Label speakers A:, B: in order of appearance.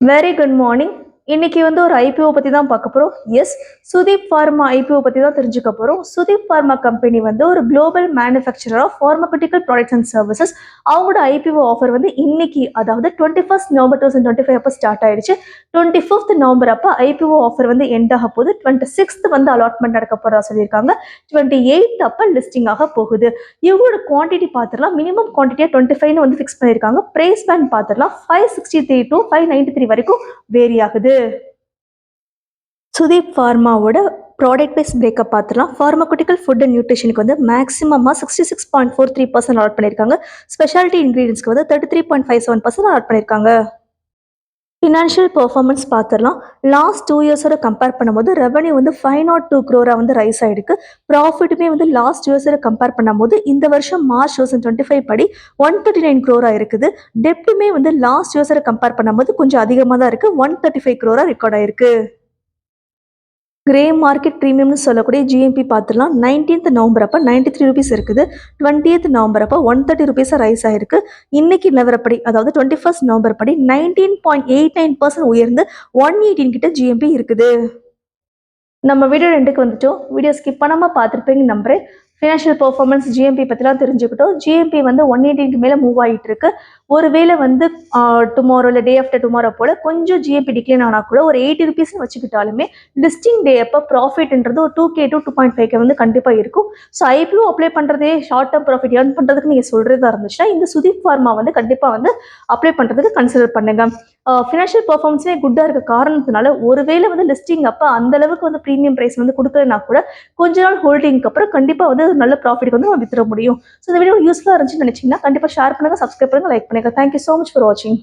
A: Very good morning. இன்னைக்கு வந்து ஒரு ஐபிஓ பத்தி தான் பார்க்க போறோம். எஸ், சுதீப் ஃபார்மா ஐபிஓ பத்தி தான் தெரிஞ்சுக்க போறோம். சுதீப் ஃபார்மா கம்பெனி வந்து ஒரு global manufacturer of pharmaceutical products and services. அவங்களோட ஐபிஓ ஆஃபர் வந்து இன்னைக்கு, அதாவது 21 நவம்பர் 2025 அப்போ ஸ்டார்ட் ஆயிடுச்சு. 25 நவம்பர் அப்போ ஐபிஓ ஆஃபர் வந்து எண்ட் ஆக போகுது. 26 வந்து அலாட்மெண்ட் நடக்க போறதா சொல்லியிருக்காங்க. 28 அப்போ லிஸ்டிங் ஆக போகுது. இவங்களோட குவான்டிட்டி பார்த்துடலாம். மினிமம் குவான்டிட்டியா 25 வந்து ஃபிக்ஸ் பண்ணியிருக்காங்க. பிரைஸ் பேண்ட் பார்த்துடலாம். 563 to 593 வரைக்கும் வேரி ஆகுது. சுதீப் ஃபார்மாவோட ப்ராடக்ட் வைஸ் பிரேக்கப் பார்த்துலாம். ஃபார்மகுட்டிக்கல் ஃபுட் அண்ட் நியூட்ரிஷனுக்கு வந்து மேக்ஸிமமாக 66.43% அலாட் பண்ணியிருக்காங்க. ஸ்பெஷாலிட்டி இன்க்ரீடியன்ஸ்க்கு வந்து 33.57% அலாட் பண்ணியிருக்காங்க. ஃபினான்ஷியல் பெர்ஃபார்மன்ஸ் பார்த்துடலாம். லாஸ்ட் 2 இயர்ஸோட கம்பேர் பண்ணும்போது ரெவன்யூ வந்து 502 crore வந்து ரைஸ் ஆயிருக்கு. ப்ராஃபிட்டுமே வந்து லாஸ்ட் இயர்ஸோட கம்பேர் பண்ணும்போது இந்த வருஷம் மார்ச் 2025 படி 139 crore இருக்குது. டெப்ட்டுமே வந்து லாஸ்ட் இயர்ஸோட கம்பேர் பண்ணும்போது கொஞ்சம் அதிகமாக தான் இருக்குது. 135 crore ரெக்கார்ட் ஆயிருக்கு. கிரே மார்க்கெட் ப்ரீமியம்னு சொல்லக்கூடிய ஜிஎம்பி பார்த்துலாம். 19th நவம்பர் அப்போ 93 rupees இருக்குது. 20th நவம்பர் அப்போ 130 rupees ரைஸ் ஆயிருக்கு. இன்னைக்கு நிலவரப்படி, அதாவது 21st நவம்பர் படி 19.89% உயர்ந்து 118 கிட்ட ஜிஎம்பி இருக்குது. நம்ம வீடியோ ரெண்டுக்கு வந்துட்டோம். வீடியோ ஸ்கிப் பண்ணாமல் பார்த்துருப்பீங்க நம்புறேன். ஃபினான்ஷியல் பெர்ஃபார்மன்ஸ் ஜிஎம்பி பற்றிலாம் தெரிஞ்சுக்கிட்டோம். ஜிஎம்பி வந்து 118க்கு மேலே மூவ் ஆகிட்டு இருக்கு. ஒருவேளை வந்து டுமாரோ இல்லை டே ஆஃப்டர் டுமாரோ போல கொஞ்சம் ஜிஎம்பி டிக்ளைன் ஆனால் கூட ஒரு 80 rupees வச்சுக்கிட்டாலுமே லிஸ்டிங் டே அப்போ ப்ராஃபிட்ன்றது ஒரு 2K to 2.5K வந்து கண்டிப்பாக இருக்கும். ஸோ ஐபிஓ அப்ளை பண்ணுறதே ஷார்ட் டேர்ம் ப்ராஃபிட் ஏர்ன் பண்ணுறதுக்கு நீங்கள் சொல்கிறதா இருந்துச்சுன்னா இந்த சுதீப் ஃபார்மா வந்து கண்டிப்பாக வந்து அப்ளை பண்ணுறதுக்கு கன்சிடர் பண்ணுங்க. ஃபினான்ஷியல் பெர்ஃபார்மன்ஸே குட்டாக இருக்க காரணத்தினால ஒருவேளை வந்து லிஸ்டிங் அப்போ அந்த அளவுக்கு வந்து ப்ரீமியம் ப்ரைஸ் வந்து கொடுக்கலனா கூட கொஞ்ச நாள் ஹோல்டிங்க்கு அப்புறம் கண்டிப்பாக வந்து நல்ல ப்ராஃபிட் வந்து நம்ம வித்துற முடியும். ஸோ இந்த வீடியோ யூஸ்ஃபுல்லாக இருந்துச்சுன்னு நினைச்சீங்கன்னா கண்டிப்பாக ஷேர் பண்ணுங்க, சப்ஸ்கிரைப் பண்ணுங்க, லைக் பண்ணுங்க. தேங்க்யூ ஸோ மச் ஃபார் வாட்சிங்.